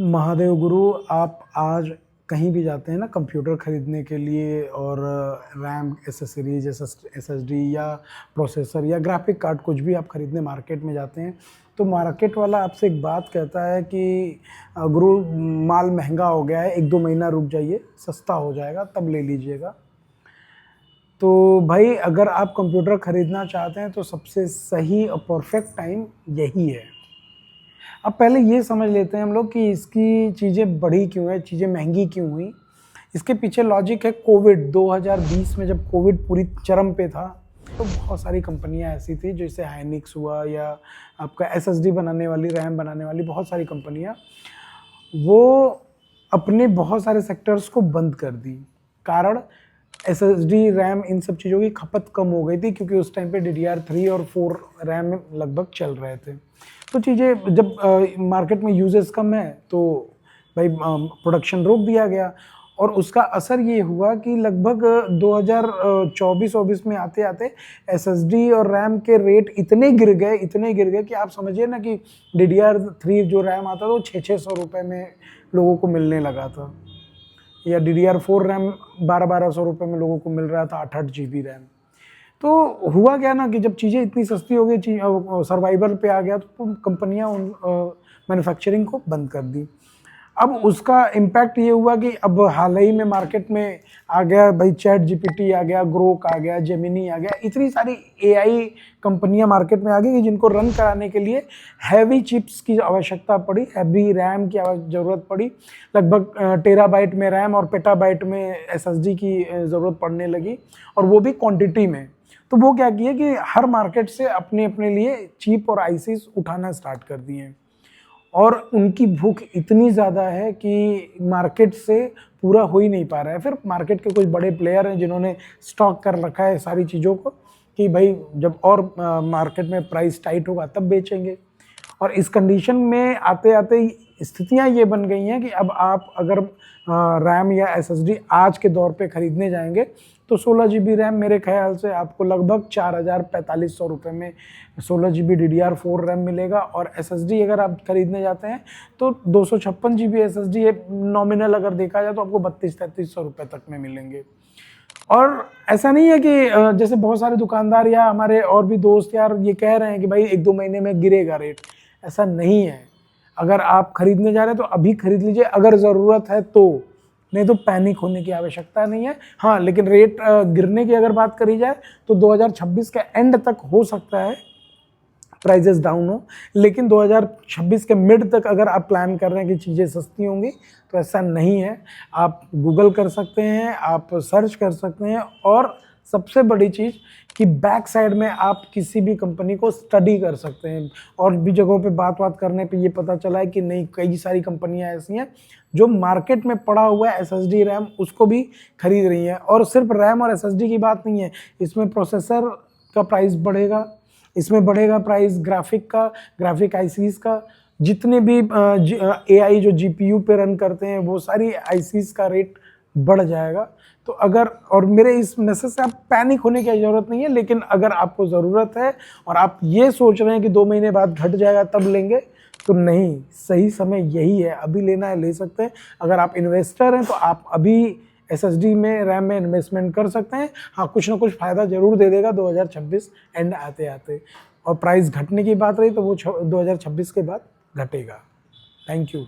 महादेव गुरु, आप आज कहीं भी जाते हैं ना कंप्यूटर ख़रीदने के लिए और रैम, एसेसरीज, एसएसडी या प्रोसेसर या ग्राफिक कार्ड कुछ भी आप ख़रीदने मार्केट में जाते हैं, तो मार्केट वाला आपसे एक बात कहता है कि गुरु माल महंगा हो गया है, 1-2 महीना रुक जाइए, सस्ता हो जाएगा तब ले लीजिएगा। तो भाई अगर आप कंप्यूटर ख़रीदना चाहते हैं तो सबसे सही और परफेक्ट टाइम यही है। अब पहले ये समझ लेते हैं हम लोग कि इसकी चीज़ें बढ़ी क्यों है, चीज़ें महंगी क्यों हुई। इसके पीछे लॉजिक है कोविड 2020 में, जब कोविड पूरी चरम पे था तो बहुत सारी कंपनियां ऐसी थी, जैसे हाइनिक्स हुआ या आपका एसएसडी बनाने वाली, रैम बनाने वाली बहुत सारी कंपनियां, वो अपने बहुत सारे सेक्टर्स को बंद कर दी। कारण एसएसडी, रैम, इन सब चीज़ों की खपत कम हो गई थी क्योंकि उस टाइम पे DDR3 और 4 रैम लगभग चल रहे थे। तो चीज़ें जब मार्केट में यूजेस कम है तो भाई प्रोडक्शन रोक दिया गया और उसका असर ये हुआ कि लगभग 2024-24 में आते आते एसएसडी और रैम के रेट इतने गिर गए कि आप समझिए ना कि DDR3 जो रैम आता था वो 600-600 रुपये में लोगों को मिलने लगा था, या DDR4 रैम 1200-1200 रुपये में लोगों को मिल रहा था, 8-8 GB रैम। तो हुआ क्या ना कि जब चीज़ें इतनी सस्ती हो गई, सर्वाइवल पे आ गया, तो कंपनियां उन मैन्युफैक्चरिंग को बंद कर दी। अब उसका इम्पैक्ट ये हुआ कि अब हाल ही में मार्केट में आ गया भाई ChatGPT आ गया, ग्रोक आ गया, जेमिनी आ गया, इतनी सारी AI कंपनियां मार्केट में आ गई कि जिनको रन कराने के लिए हैवी चिप्स की आवश्यकता पड़ी, हैवी रैम की ज़रूरत पड़ी। लगभग टेराबाइट में रैम और पेटाबाइट में SSD की ज़रूरत पड़ने लगी, और वो भी क्वांटिटी में। तो वो क्या किए कि हर मार्केट से अपने अपने लिए चिप और आईसीज उठाना स्टार्ट कर दिए, और उनकी भूख इतनी ज़्यादा है कि मार्केट से पूरा हो ही नहीं पा रहा है। फिर मार्केट के कुछ बड़े प्लेयर हैं जिन्होंने स्टॉक कर रखा है सारी चीज़ों को कि भाई जब और मार्केट में प्राइस टाइट होगा तब बेचेंगे। और इस कंडीशन में आते आते स्थितियां ये बन गई हैं कि अब आप अगर रैम या एसएसडी आज के दौर पे ख़रीदने जाएंगे तो 16 GB रैम मेरे ख्याल से आपको लगभग 4000-4500 रुपये में 16 GB DDR4 रैम मिलेगा, और SSD अगर आप खरीदने जाते हैं तो 256 GB SSD नॉमिनल अगर देखा जाए तो आपको 3200-3300 रुपये तक में मिलेंगे। और ऐसा नहीं है कि जैसे बहुत सारे दुकानदार या हमारे और भी दोस्त यार ये कह रहे हैं कि भाई 1-2 महीने में गिरेगा रेट, ऐसा नहीं है। अगर आप खरीदने जा रहे हैं तो अभी खरीद लीजिए अगर ज़रूरत है तो, नहीं तो पैनिक होने की आवश्यकता नहीं है। हाँ, लेकिन रेट गिरने की अगर बात करी जाए तो 2026 के एंड तक हो सकता है प्राइजेस डाउन हो, लेकिन 2026 के मिड तक अगर आप प्लान कर रहे हैं कि चीज़ें सस्ती होंगी तो ऐसा नहीं है। आप गूगल कर सकते हैं, आप सर्च कर सकते हैं, और सबसे बड़ी चीज़ कि बैक साइड में आप किसी भी कंपनी को स्टडी कर सकते हैं। और भी जगहों पे बात करने पे ये पता चला है कि नहीं, कई सारी कंपनियां ऐसी हैं जो मार्केट में पड़ा हुआ है SSD रैम उसको भी खरीद रही हैं। और सिर्फ रैम और SSD की बात नहीं है, इसमें प्रोसेसर का प्राइस बढ़ेगा, इसमें बढ़ेगा प्राइस ग्राफिक का, ग्राफिक आईसीज का, जितने भी AI जो GPU पे रन करते हैं वो सारी आईसीज का रेट बढ़ जाएगा। तो अगर, और मेरे इस मैसेज से आप पैनिक होने की ज़रूरत नहीं है, लेकिन अगर आपको ज़रूरत है और आप ये सोच रहे हैं कि 2 महीने बाद घट जाएगा तब लेंगे, तो नहीं, सही समय यही है, अभी लेना है ले सकते हैं। अगर आप इन्वेस्टर हैं तो आप अभी SSD में, रैम में इन्वेस्टमेंट कर सकते हैं। हाँ, कुछ ना कुछ फ़ायदा ज़रूर दे देगा 2026 एंड आते आते। और प्राइस घटने की बात रही तो वो 2026 के बाद घटेगा। Thank you.